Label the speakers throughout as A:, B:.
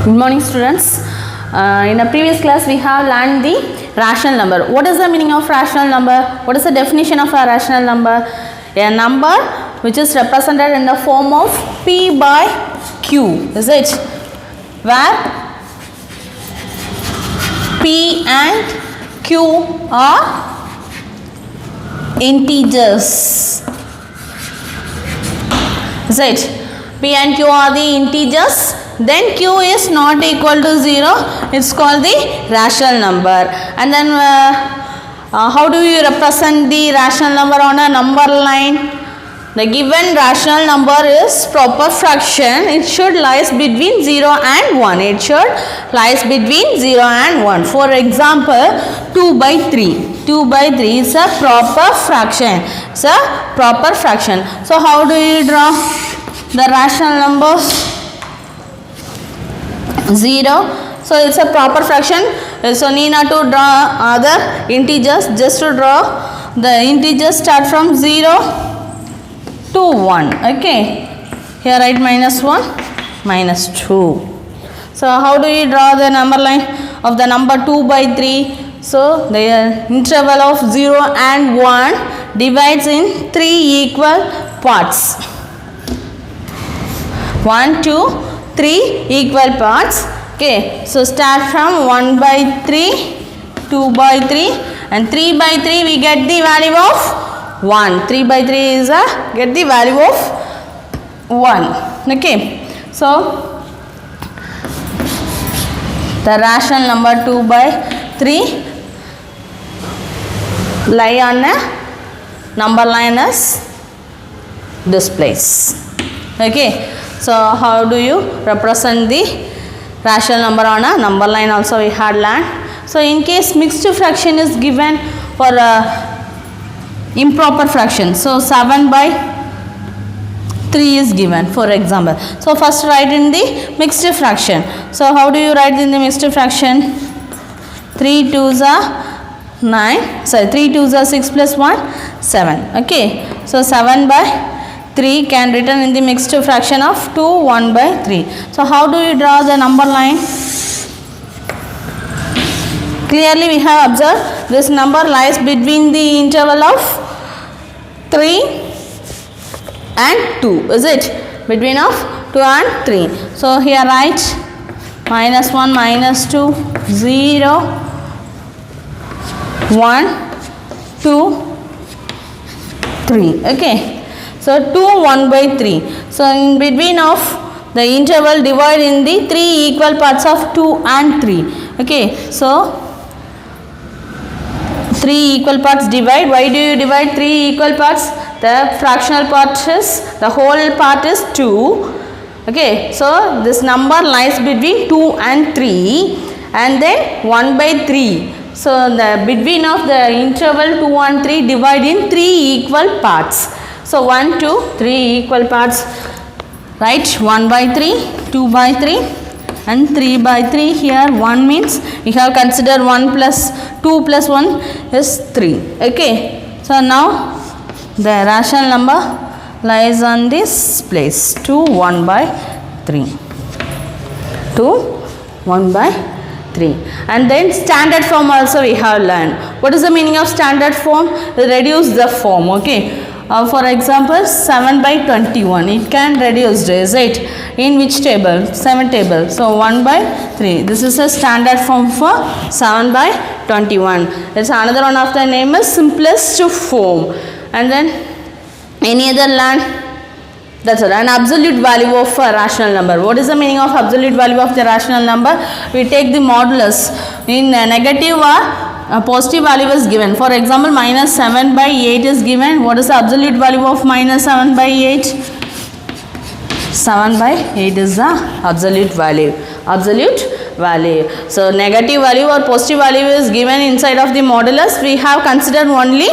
A: Good morning, students. In a previous class, we have learned the rational number. What is the meaning of rational number? What is the definition of a rational number? A number which is represented in the form of P by Q, is it? Where P and Q are integers, is it? P and Q are the integers. Then Q is not equal to 0, it's called the rational number. And then how do you represent the rational number on a number line? The given rational number is proper fraction. It should lies between 0 and 1. It should lies between 0 and 1. For example, 2 by 3. 2 by 3 is a proper fraction. It's a proper fraction. So how do you draw the rational numbers? 0. So it's a proper fraction. So need not to draw other integers. Just to draw the integers start from 0 to 1. Okay. Here write minus 1, minus 2. So how do you draw the number line of the number 2 by 3? So the interval of 0 and 1 divides in 3 equal parts. 1, 2, 3 equal parts. Okay, so start from 1 by 3, 2 by 3 and 3 by 3 we get the value of 1. 3 by 3 is get the value of 1. Okay, so the rational number 2 by 3 lie on a number line as this place. Okay. So how do you represent the rational number on a number line also we had learned. So in case mixed fraction is given for improper fraction. So 7 by 3 is given for example. So first write in the mixed fraction. So how do you write in the mixed fraction? 3 2s are 9. Sorry, 3 2s are 6 plus 1 7. Okay. So 7 by 3 can written in the mixed fraction of 2 1 by 3. So how do you draw the number line? Clearly we have observed this number lies between the interval of 3 and 2, is it? Between of 2 and 3. So here write minus 1, minus 2, 0, 1, 2, 3. Okay. So 2 1 by 3. So in between of the interval divide in the 3 equal parts of 2 and 3. Okay. So 3 equal parts divide. Why do you divide 3 equal parts? The fractional part is, the whole part is 2. Okay. So this number lies between 2 and 3 and then 1 by 3. So the between of the interval 2 and 3 divide in 3 equal parts. So 1, 2, 3 equal parts. Write 1 by 3, 2 by 3 and 3 by 3. Here 1 means we have considered 1 plus 2 plus 1 is 3. Okay. So now the rational number lies on this place. 2 1 by 3. 2 1 by 3. And then standard form also we have learned. What is the meaning of standard form? Reduce the form. Okay. For example, 7 by 21. It can reduce, is it? In which table? 7 table. So 1 by 3. This is a standard form for 7 by 21. That's another one of the name is simplest form. And then any other learn? That's all. An absolute value of a rational number. What is the meaning of absolute value of the rational number? We take the modulus. In negative or positive value is given. For example, minus 7 by 8 is given. What is the absolute value of minus 7 by 8? 7 by 8 is the absolute value. Absolute value. So negative value or positive value is given inside of the modulus. We have considered only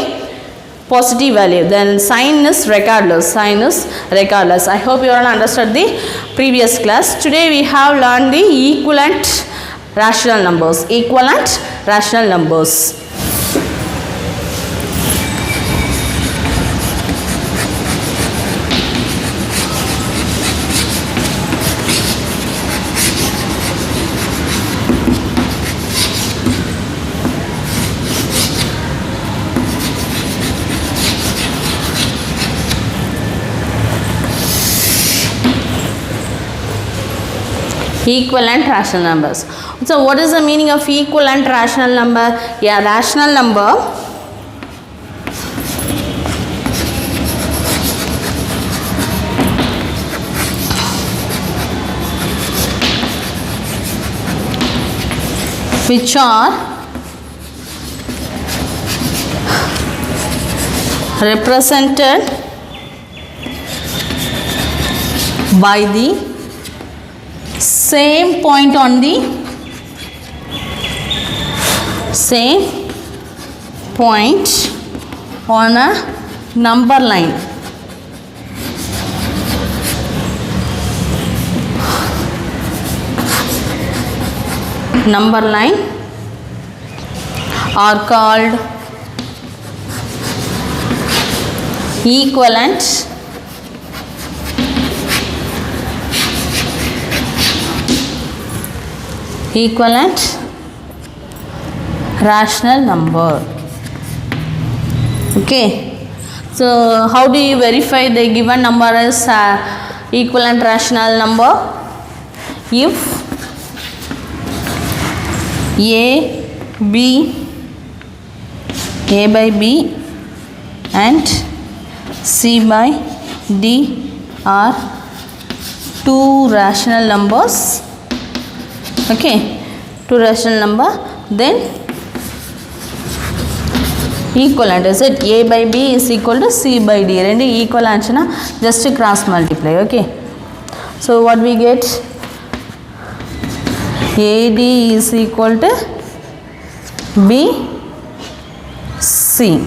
A: positive value. Then sign is regardless. Sign is regardless. I hope you all understood the previous class. Today we have learned the equivalent rational numbers. Equivalent rational numbers. Equivalent rational numbers. So what is the meaning of equivalent rational number? Yeah, rational number which are represented by the same point on the same point on a number line. Number line are called equivalent rational number. Okay, so how do you verify the given number is equivalent rational number? If A by B and C by D are two rational numbers. Okay, two rational number, then equivalent is it A by B is equal to C by D. Rendu equal anchana just to cross multiply. Okay, so what we get? AD is equal to BC.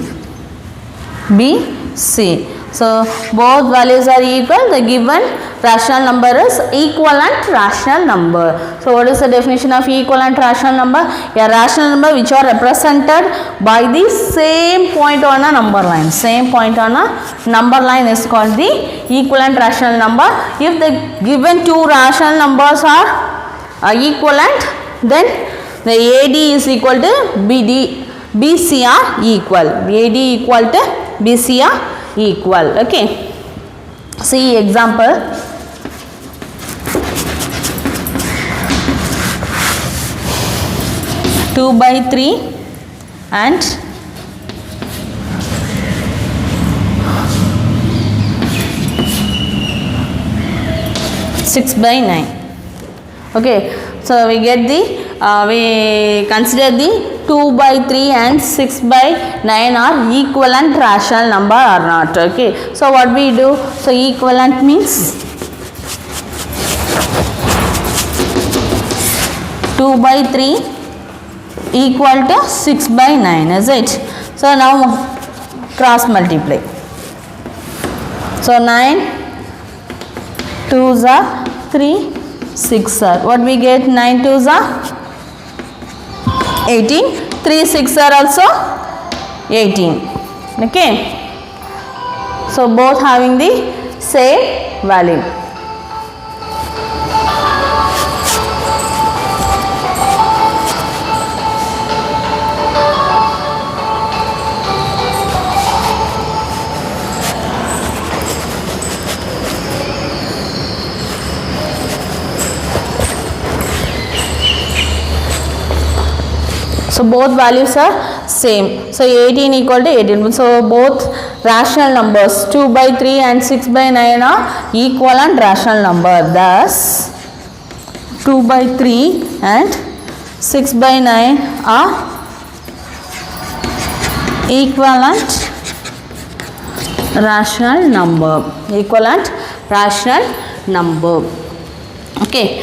A: So both values are equal. The given rational number is equivalent rational number. So what is the definition of equivalent rational number? A rational number which are represented by the same point on a number line. Same point on a number line is called the equivalent rational number. If the given two rational numbers are equivalent, then the AD is equal to BC are equal. AD equal to BC are equal. Okay, see example. Two by 3 and 6 by 9. Okay, so we get the we consider the 2 by 3 and 6 by 9 are equivalent rational number or not. Okay, so what we do? So equivalent means 2 by 3 equal to 6 by 9, is it? So now cross multiply. So 9 2s are 3, 6 are, what we get? 9 2s are 18, 3 6 are also 18. Okay, so both having the same value. So both values are same. So 18 equal to 18. So both rational numbers 2 by 3 and 6 by 9 are equivalent rational number. Thus 2 by 3 and 6 by 9 are equivalent rational number. Equivalent rational number. Okay,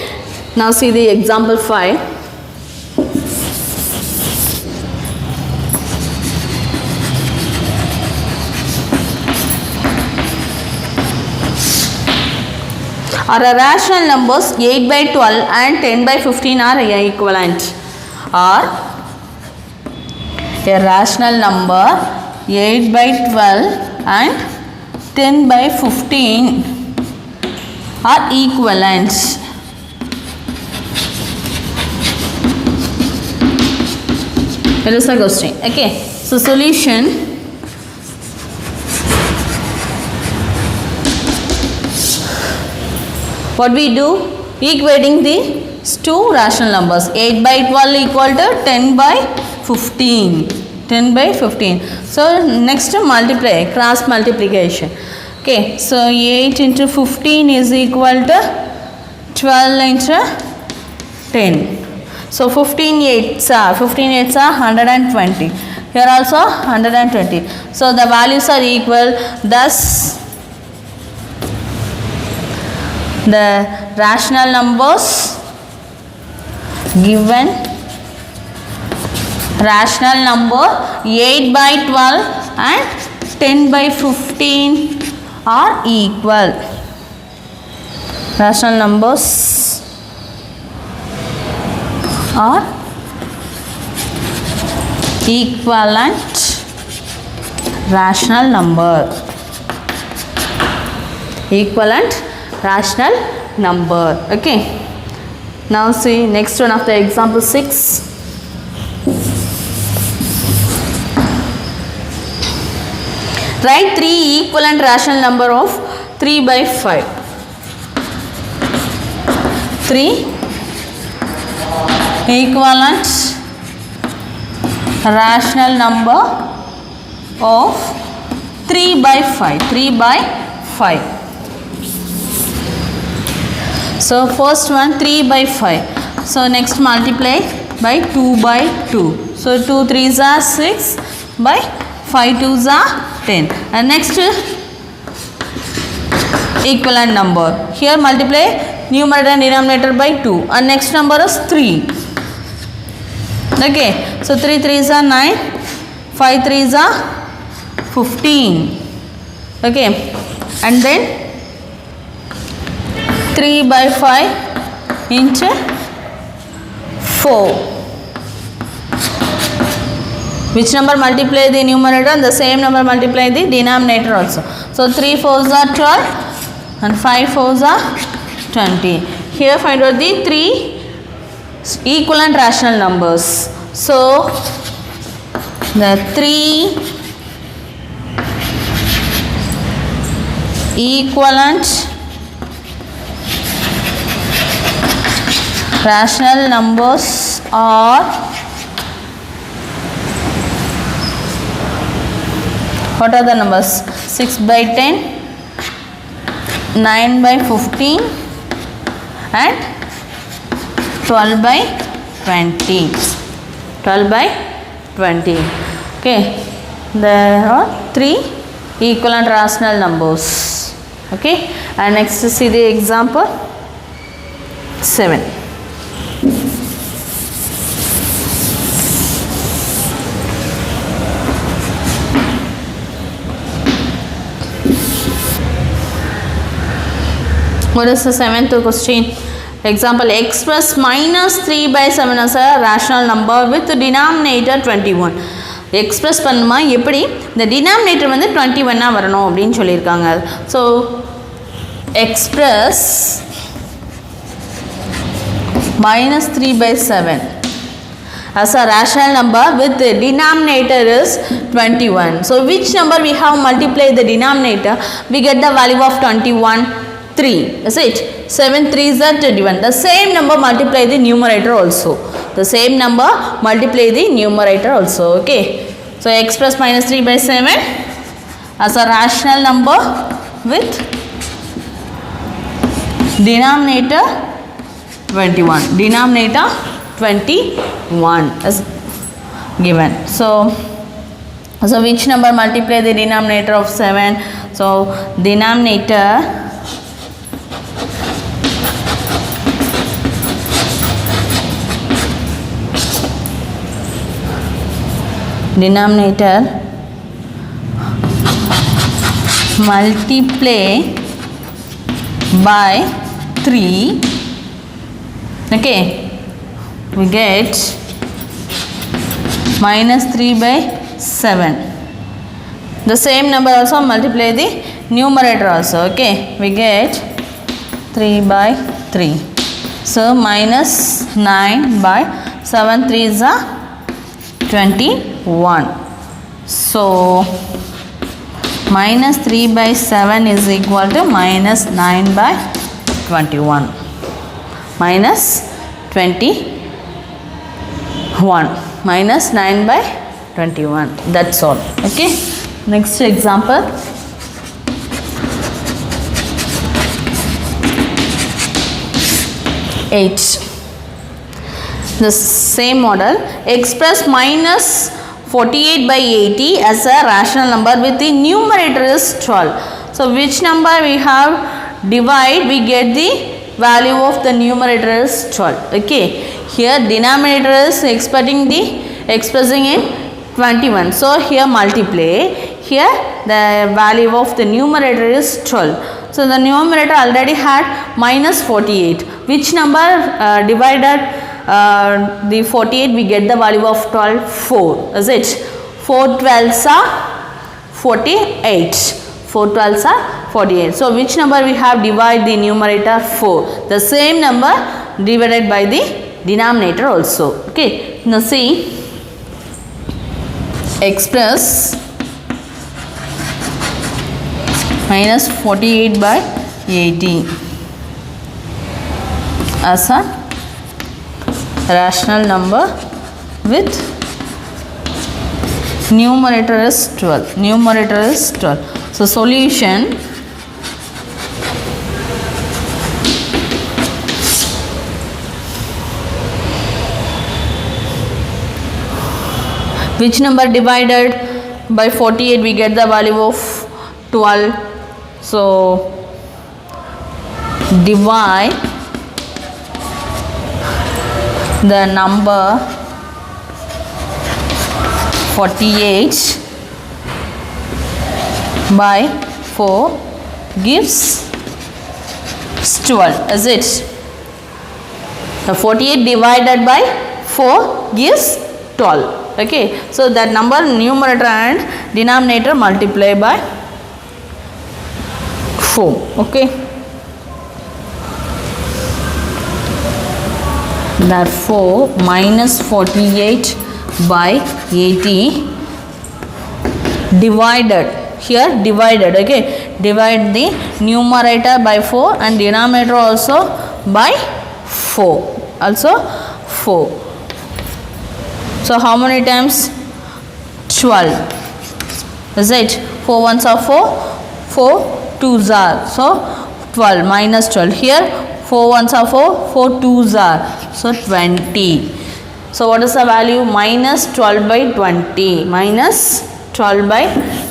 A: now see the example 5. Or a rational numbers 8 by 12 and 10 by 15 are equivalent. Or a rational number 8 by 12 and 10 by 15 are equivalent. Here is the question. Okay, so solution. What we do? Equating the two rational numbers. 8 by 12 equal to 10 by 15. 10 by 15. So next multiply, cross multiplication. Okay, so 8 into 15 is equal to 12 into 10. So 15 8s are 120. Here also 120. So the values are equal. Thus the rational numbers given, rational number 8 by 12 and 10 by 15 are equal. Rational numbers are equivalent rational number. Equivalent rational number. Okay. Now see next one of the example 6. Write 3 equivalent rational number of 3 by 5. 3 equivalent rational number of 3 by 5. 3 by 5. So first one 3 by 5. So next multiply by 2 by 2. So 2 3s are 6 by 5 2s are 10. And next equivalent number. Here multiply numerator and denominator by 2. And next number is 3. Okay. So 3 3s are 9. 5 3s are 15. Okay. And then 3 by 5 into 4. Which number multiply the numerator and the same number multiply the denominator also. So 3 4s are 12 and 5 4s are 20. Here find out the 3 equivalent rational numbers. So the 3 equivalent rational numbers are, what are the numbers? 6 by 10, 9 by 15 and 12 by 20. 12 by 20. Okay, there are 3 equivalent rational numbers. Okay, and next see the example 7. What is the 7th question? Example, express minus 3 by 7 as a rational number with denominator 21. Express பண்ணுமா எப்படி இந்த denominator வந்து 21 வரணும் அப்படின்னு சொல்லியிருக்காங்க. So express minus 3 by 7 as a rational number with the denominator is 21. So which number we have multiplied the denominator, we get the value of 21 3. Is it? 7 3s are 21. The same number multiply the numerator also. The same number multiply the numerator also. Okay. So express minus 3 by 7 as a rational number with denominator 21. Denominator 21 is given. So which number multiply the denominator of 7? So denominator multiply by 3. Okay, we get minus 3 by 7. The same number also multiply the numerator also. Okay, we get 3 by 3. So minus 9 by 7 3s are 21. So minus 3 by 7 is equal to minus 9 by 21. Minus 21. Minus 9 by 21. That's all. Okay. Next example. Eight. The same model. Express minus 48 by 80 as a rational number with the numerator is 12. So which number we have divide, we get the value of the numerator is 12. Okay. Here denominator is expressing in 21. So here multiply. Here the value of the numerator is 12. So the numerator already had minus 48. Which number divided the 48, we get the value of 12? 4. Is it? 4 12s are 48. 4 12s are 48. So which number we have divide the numerator? 4. The same number divided by the denominator also. Okay. Now see, express minus 48 by 80 as a rational number with numerator is 12. Numerator is 12. So solution, which number divided by 48, we get the value of 12. So divide the number 48 by 4 gives 12. Is it? The 48 divided by 4 gives 12. Okay. So that number numerator and denominator multiply by 4. Okay. Therefore minus 48 by 80 divided, here divided, okay, divide the numerator by 4 and denominator also by 4, also 4. So how many times? 12. Is it? 4 ones are 4, 4 2s are, so 12 minus 12. Here 4 ones are 4, 4 2s are, so 20. So what is the value? Minus 12 by 20. Minus 12 by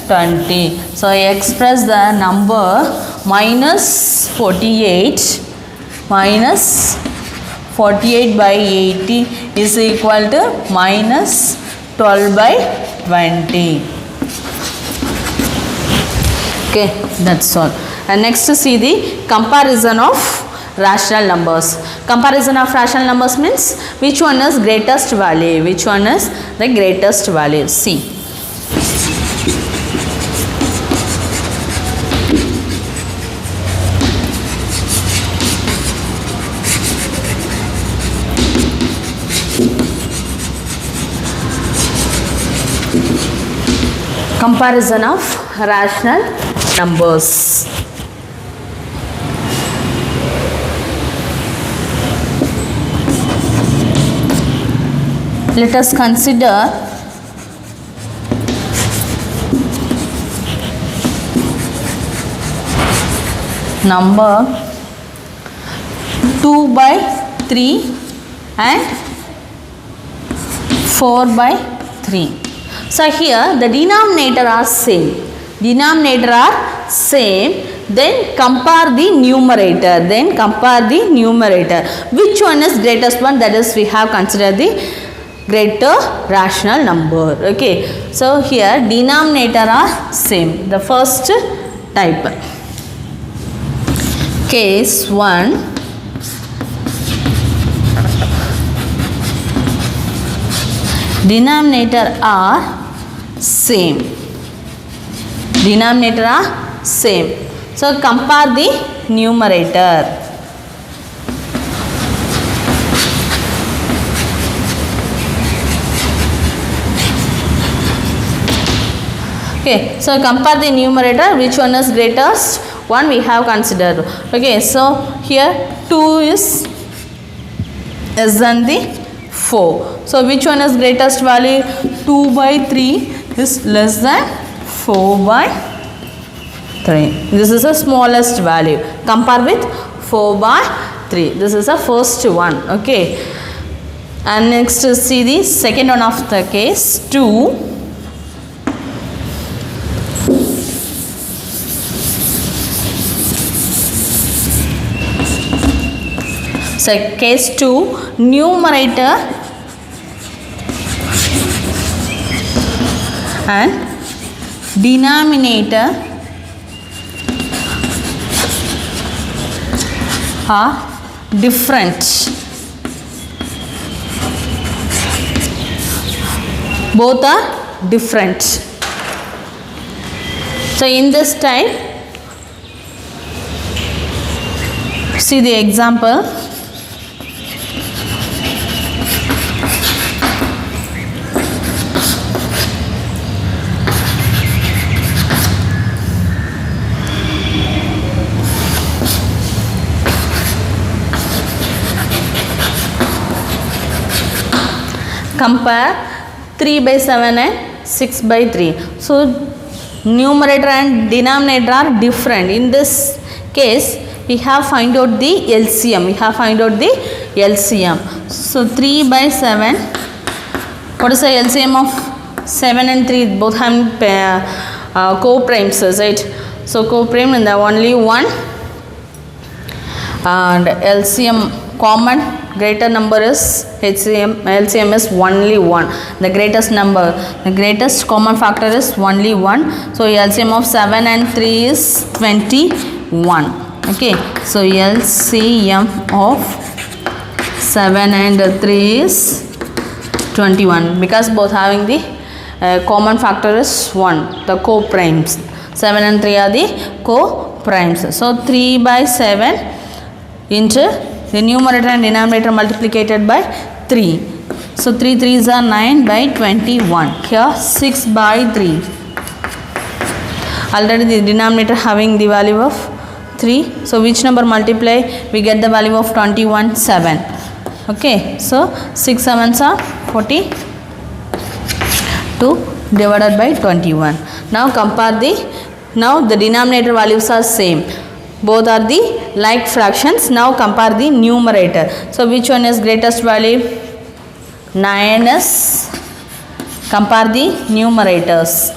A: 20. So I express the number minus 48 minus 48 by 80 is equal to minus 12 by 20. Okay, that's all. And next to see the comparison of rational numbers. Comparison of rational numbers means which one is greatest value, which one is the greatest value. See, comparison of rational numbers. Let us consider number 2 by 3 and 4 by 3. So here the denominator are same. Denominator are same. Then compare the numerator. Then compare the numerator. Which one is greatest one? That is, we have considered the greater rational number. Okay. So here denominator are same. The first type. Case 1. Denominator are same. Denominator are same. So compare the numerator. Okay, so compare the numerator. Which one is greatest? One we have considered. Okay, so here 2 is less than the 4. So which one is greatest value? 2 by 3 is less than 4 by 3. This is the smallest value. Compare with 4 by 3. This is the first one. Okay. And next see the second one of the case 2. So case 2, numerator and denominator are different. Both are different. So in this type, see the example. Compare 3 by 7 and 6 by 3. So numerator and denominator are different. In this case, we have find out the LCM. So 3 by 7. What is the LCM of 7 and 3? Both have co-primes, right? So co-prime and the only one. And LCM common greater number is LCM is only 1. The greatest number, the greatest common factor is only 1. So LCM of 7 and 3 is 21. Okay. So LCM of 7 and 3 is 21 because both having the common factor is 1. The co-primes. 7 and 3 are the co-primes. So 3 by 7 into the numerator and denominator multiplied by 3. So 3 3s are 9 by 21. Here 6 by 3. Already the denominator having the value of 3. So which number multiply? We get the value of 21 7. Okay. So 6 7s are 42 divided by 21. Now compare the denominator values are same. Both are the like fractions. Now compare the numerator. So which one is greatest value? 9 is. Compare the numerators.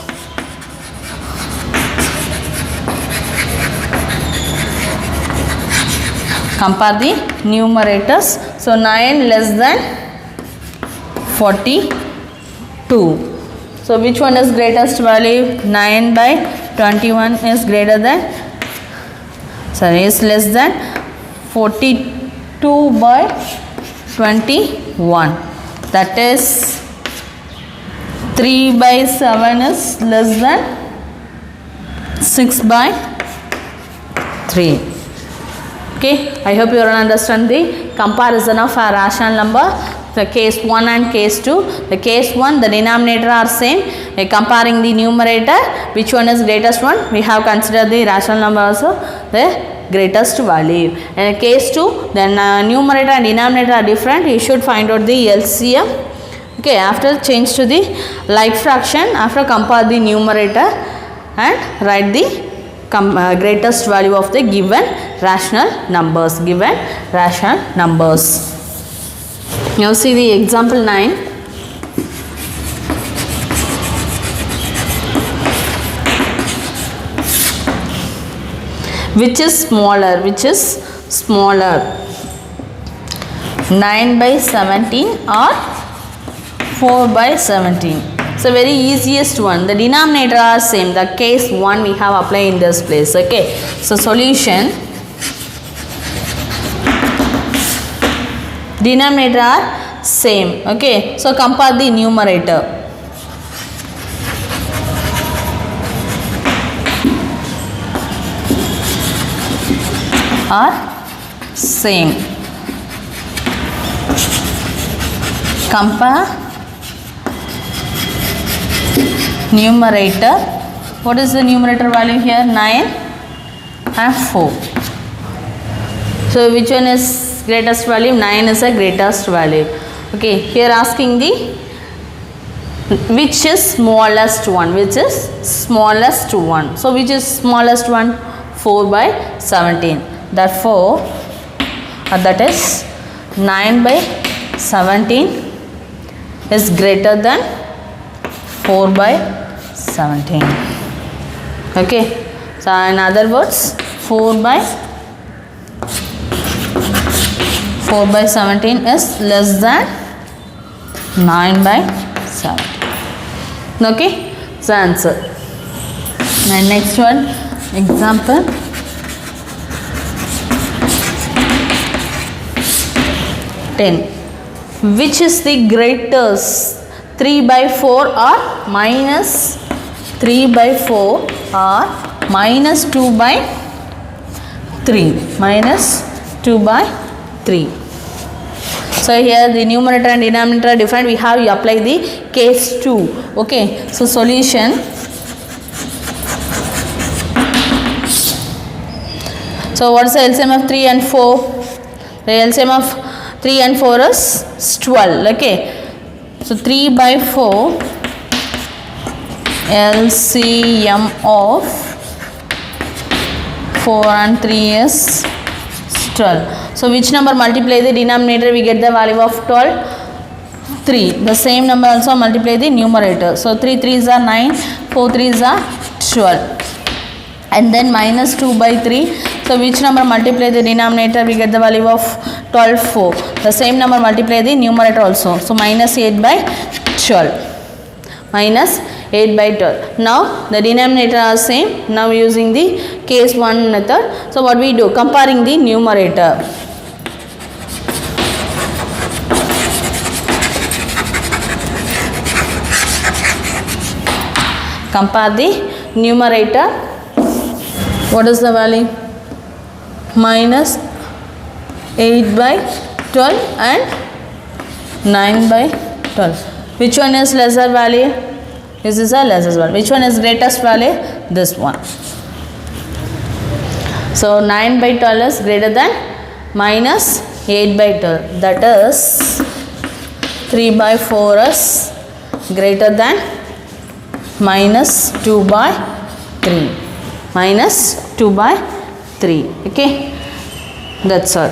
A: Compare the numerators. So 9 less than 42. So which one is greatest value? 9 by 21 is greater than, sorry, is less than 42 by 21. That is 3 by 7 is less than 6 by 3. Okay, I hope you understand the comparison of a rational number. The case 1 and case 2. The case 1, the denominator are same. Comparing the numerator, which one is greatest one? We have considered the rational number also the greatest value. In case 2, then numerator and denominator are different. You should find out the LCM. Okay, after change to the like fraction, after compare the numerator and write the greatest value of the given rational numbers. Now see the example 9. Which is smaller? 9 by 17 or 4 by 17? So very easiest one. The denominator are same. The case 1 we have applied in this place. Okay. So solution. Denominator are same. Okay. So compare the numerator. Are same. Compare numerator. What is the numerator value here? 9 and 4. So which one is greatest value, 9 is the greatest value. Okay, here asking the which is smallest one, which is smallest one. So which is smallest one? 4 by 17. Therefore that is 9 by 17 is greater than 4 by 17. Okay, so in other words 4 by 17 is less than 9 by 17. Okay, so answer. And next one, example. Which is the greatest, 3 by 4 or minus 3 by 4 or minus 2 by 3? Minus 2 by 3. So here the numerator and denominator are different. We have you apply the case 2. Okay, so solution. So what is the LCM of 3 and 4? The LCM of 3 and 4 is 12. Okay, so 3 by 4 LCM of 4 and 3 is 12. So which number multiply the denominator, we get the value of 12? 3. The same number also multiply the numerator. So 3 3s are 9, 4 3s are 12, and then minus 2 by 3. So which number multiply the denominator, we get the value of 12 4. The same number multiply the numerator also. So minus 8 by 12. Minus 8 by 12. Now the denominator are same. Now using the case 1 method. So what we do? Comparing the numerator. Compare the numerator. What is the value? Minus 8 by 12 and 9 by 12. Which one is lesser value? This is a lesser value. Which one is greatest value? This one. So 9 by 12 is greater than minus 8 by 12. That is 3 by 4 is greater than minus 2 by 3. Minus 2 by 3. Okay, that's all.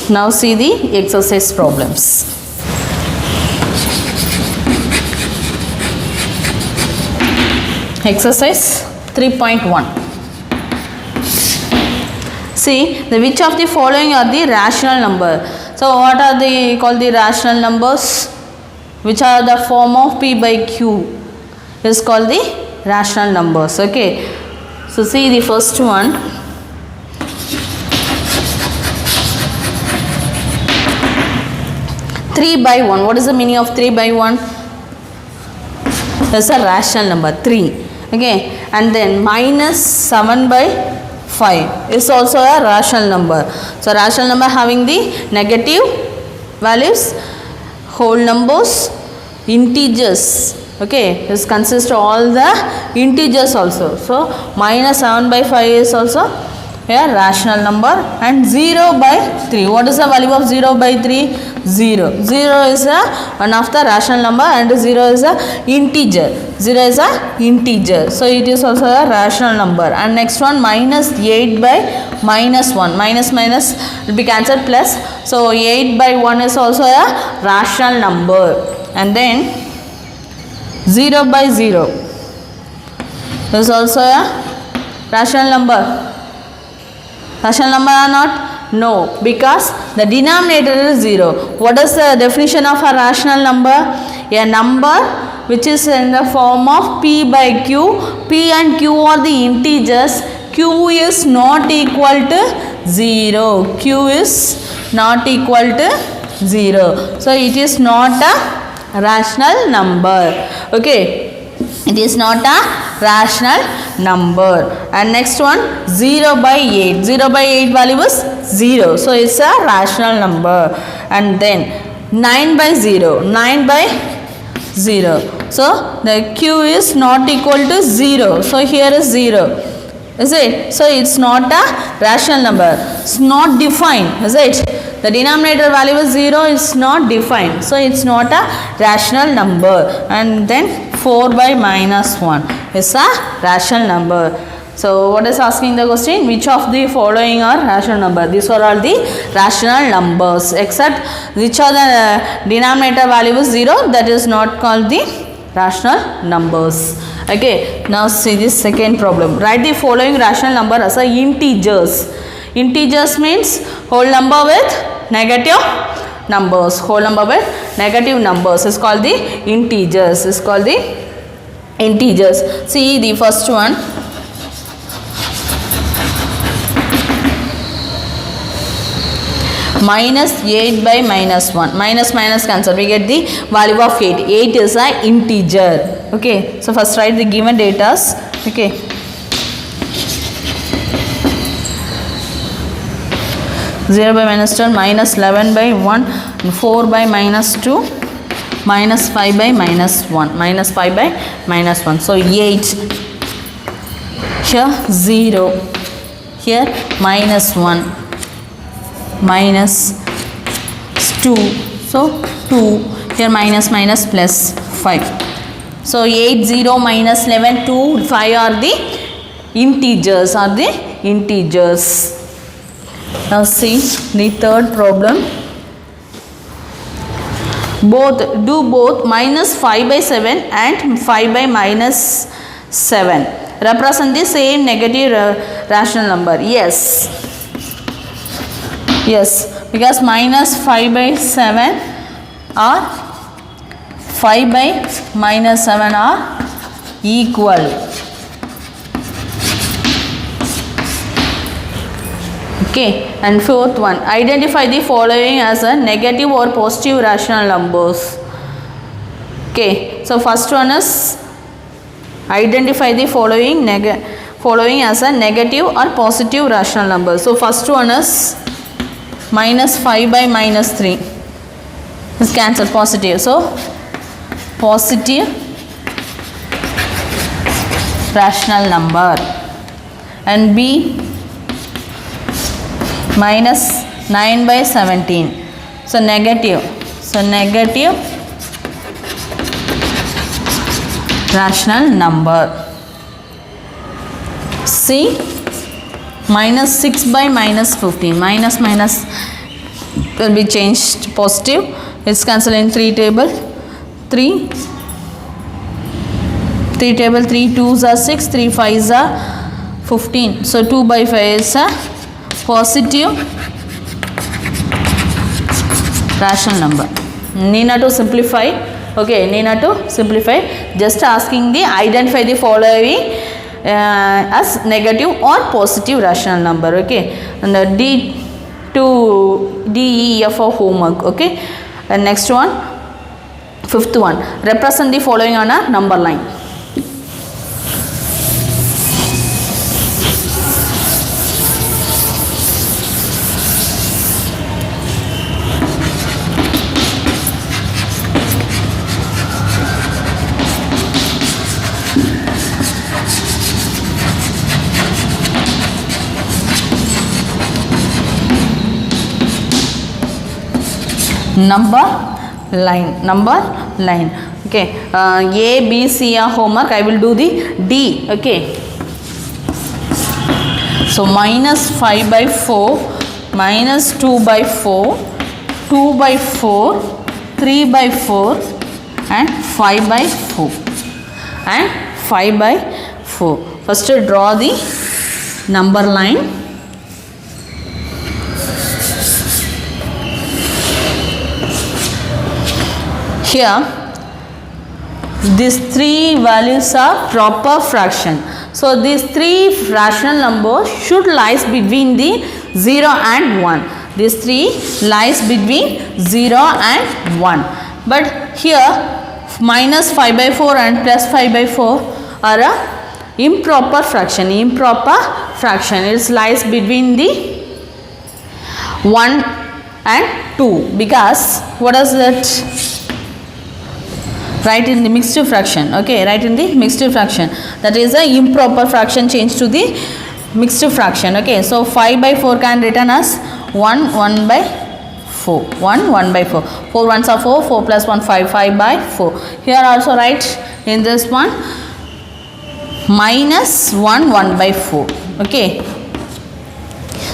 A: Now see the exercise problems. Exercise 3.1. See, the which of the following are the rational number? So what are they called the rational numbers? Which are the form of P by Q is called the rational numbers. Okay, so see the first one. 3 by 1. What is the meaning of 3 by 1? That's a rational number, 3. Okay, and then minus 7 by 5 is also a rational number. So rational number having the negative values, whole numbers, integers. Okay, this consists of all the integers also. So minus 7 by 5 is also a rational number, and 0 by 3. What is the value of 0 by 3? 0. 0 is one of the rational number, and 0 is a integer. 0 is a integer. So it is also a rational number. And next one, minus 8 by minus 1. Minus minus will be cancelled, plus. So 8 by 1 is also a rational number. And then 0 by 0 is also a rational number. Rational number or not? No, because the denominator is 0. What is the definition of a rational number? A number which is in the form of P by Q. P and Q are the integers. Q is not equal to 0. Q is not equal to 0. So it is not a rational number. Okay, it is not a rational number. And next one, 0 by 8. 0 by 8 value is 0. So it's a rational number. And then 9 by 0. 9 by 0. So the Q is not equal to 0. So here is 0. is it? So it's not a rational number. It's not defined, is it? The denominator value is 0, it's not defined, so it's not a rational number. And then 4 by minus 1 is a rational number. So what is asking the question? Which of the following are rational number? These are all the rational numbers, except which are the denominator value is 0, that is not called the rational numbers. Okay, now see this second problem. Write the following rational number as a integers. Integers means whole number with negative numbers. Whole number with negative numbers is called the integers. Is called the integers. See the first one. Minus 8 by minus 1. Minus minus cancel. We get the value of 8. 8 is an integer. Okay. So first write the given datas. Okay. 0 by minus 10, minus 11 by 1, 4 by minus 2, minus 5 by minus 1, minus 5 by minus 1. So 8, here 0, here minus 1, minus 2, so 2, here minus minus plus 5. So 8, 0, minus 11, 2, 5 are the integers, Now see the third problem. Both minus 5 by 7 and 5 by minus 7 represent the same negative rational number. Yes, because minus 5 by 7 or 5 by minus 7 are equal. Okay, and fourth one, identify the following as a negative or positive rational numbers. Okay, so first one is identify the following as a negative or positive rational number. So first one is minus 5 by minus 3. This cancel positive. So positive rational number. And B, minus 9 by 17. So negative. Rational number. C, minus 6 by minus 15. Minus will be changed positive. It's cancelled in 3 table. 3 table, 3 2s are 6, 3 5s are 15. So 2 by 5 is a positive rational number. Need not to simplify. Okay, need not to simplify. Just asking the identify the following as negative or positive rational number. Okay, and the D to D, E, F for homework. Okay, and next one, fifth one, represent the following on a number line. Number line. Okay, A, B, C are homework. I will do the D. Okay, so minus 5 by 4, minus 2 by 4, 2 by 4, 3 by 4 and 5 by 4 and 5 by 4. First draw the number line. Here these three values are proper fraction. So these three rational numbers should lies between the 0 and 1. These three lies between 0 and 1. But here minus 5 by 4 and plus 5 by 4 are a improper fraction. It lies between the 1 and 2, because what is that? Write in the mixed fraction. Okay, write in the mixed fraction. That is a improper fraction. Change to the mixed fraction. Okay, so 5 by 4 can written as 1 by 4. 1 by 4. 4 ones are 4. 4 plus 1 5. 5 by 4. Here also write in this one minus 1 by 4. Okay.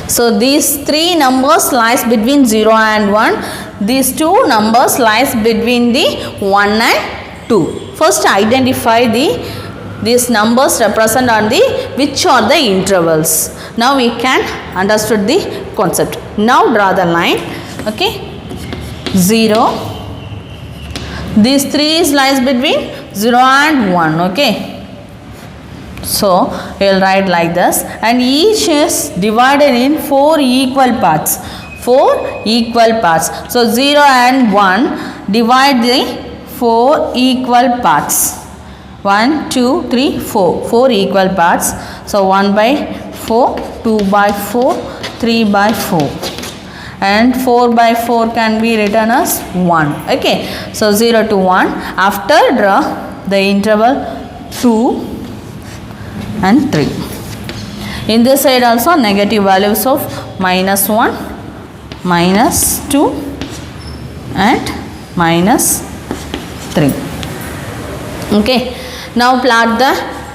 A: So these three numbers lies between 0 and 1. These two numbers lies between the 1 and 2. First identify these numbers represent on the which are the intervals. Now we can understood the concept. Now draw the line. Okay, 0. These three lies between 0 and 1. Okay. So we will write like this, and each is divided in 4 equal parts. 4 equal parts. So 0 and 1 divide the 4 equal parts. 1, 2, 3, 4. 4 equal parts. So 1 by 4, 2 by 4, 3 by 4. And 4 by 4 can be written as 1. Okay. So 0 to 1. After draw the interval 2 and 3. In this side also negative values of minus 1, minus 2 and minus 3. Okay. Now plot the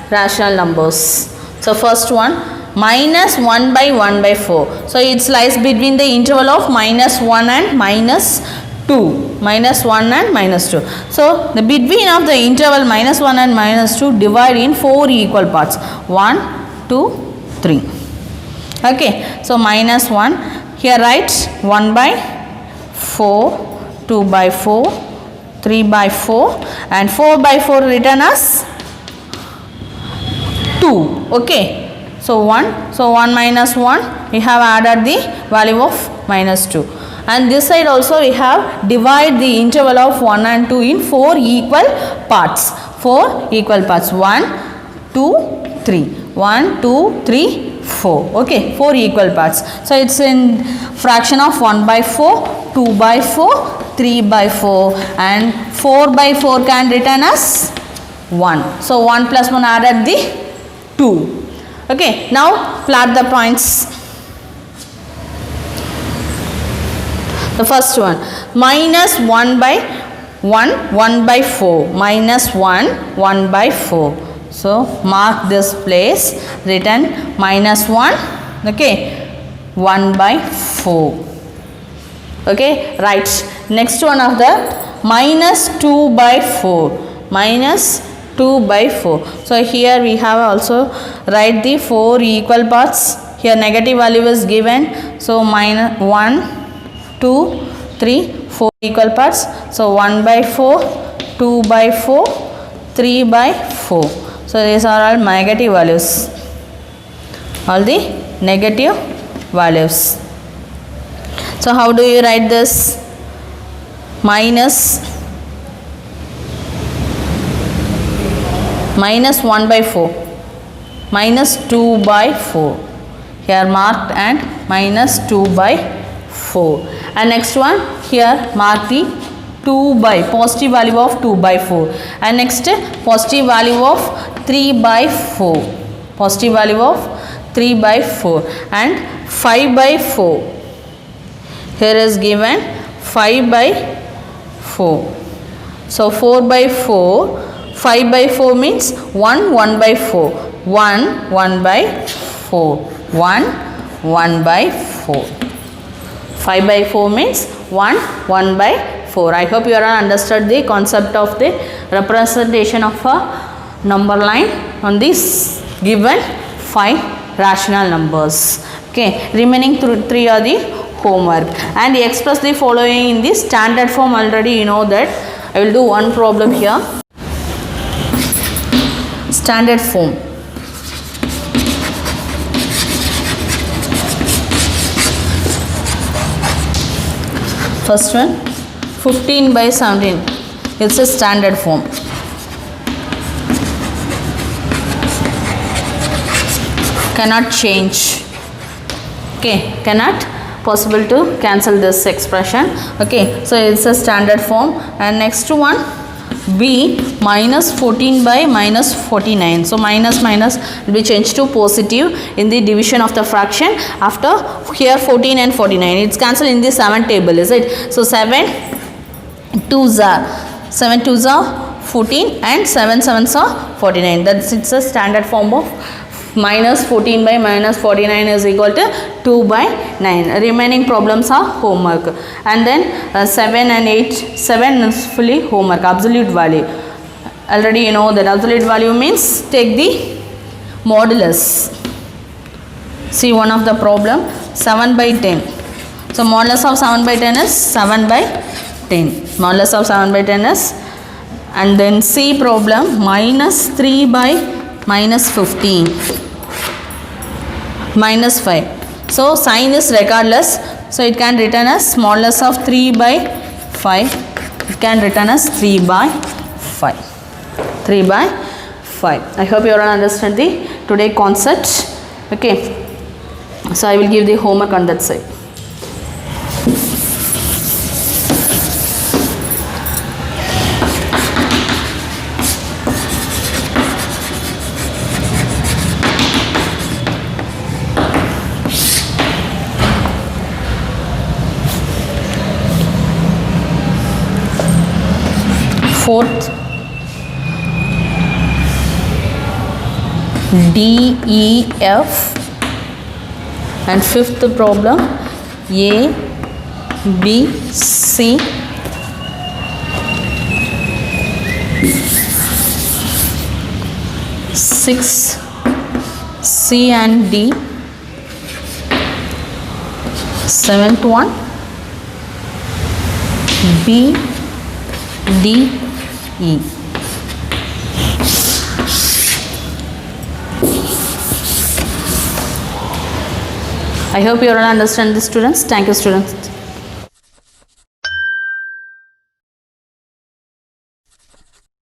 A: rational numbers. So first one minus 1 by 4. So it lies between the interval of minus 1 and minus 2. Minus 1 and minus 2. So the between of the interval minus 1 and minus 2 divide in 4 equal parts. 1, 2, 3. Okay. So minus 1. Here write 1 by 4, 2 by 4, 3 by 4 and 4 by 4 written as 2. Okay. So 1. So 1 minus 1 we have added the value of minus 2. And this side also we have divide the interval of 1 and 2 in 4 equal parts. 4 equal parts. 1, 2, 3. 1, 2, 3, 4. Okay. 4 equal parts. So it's in fraction of 1 by 4, 2 by 4, 3 by 4 and 4 by 4 can written as 1. So 1 plus 1 added the 2. Okay. Now plot the points. The first one minus 1 by 1 by 4. Minus 1 by 4. So mark this place, written minus 1. Okay. 1 by 4. Okay. Right. Next one of the minus 2 by 4. Minus 2 by 4. So here we have also write the 4 equal parts. Here negative value is given. So minus 1, 2, 3, 4 equal parts. So 1 by 4, 2 by 4, 3 by 4. So these are all negative values. All the negative values. So how do you write this? Minus 1 by 4. Minus 2 by 4. Here marked and minus 2 by 4. And next one here mark the 2 by positive value of 2 by 4. And next positive value of 3 by 4. Positive value of 3 by 4. And 5 by 4. Here is given 5 by 4. So 4 by 4. 5 by 4 means 1 by 4. 1 by 4. 1 by 4. 5 by 4 means 1 by 4. I hope you all understood the concept of the representation of a number line on this given 5 rational numbers. Okay. Remaining 3 are the homework. And express the following in the standard form. Already you know that. I will do one problem here. Standard form. First one 15 by 17. It's a standard form. Cannot change. Okay, cannot possible to cancel this expression. Okay, so it's a standard form. And next one be minus 14 by minus 49. So minus will be changed to positive in the division of the fraction. After here 14 and 49, it's cancelled in the 7 table, is it? So 7 2s are 14 and 7 7s are 49. That's it's a standard form of minus 14 by minus 49 is equal to 2 by 9. Remaining problems are homework. And then 7 and 8, 7 is fully homework, absolute value. Already you know that absolute value means take the modulus. See one of the problem, 7 by 10. So modulus of 7 by 10 is 7 by 10. Modulus of 7 by 10 is, and then C problem, minus 3 by minus 15, minus 5. So sign is regardless, so it can return as modulus of 3 by 5. It can return as 3 by 5. 3 by 5. I hope you all understand the today concept. Okay. So I will give the homework on that side. Fourth, D, E, F, and fifth problem, A, B, C, six, C and D, seventh one, B, D, E. I hope you all understand this, students. Thank you, students.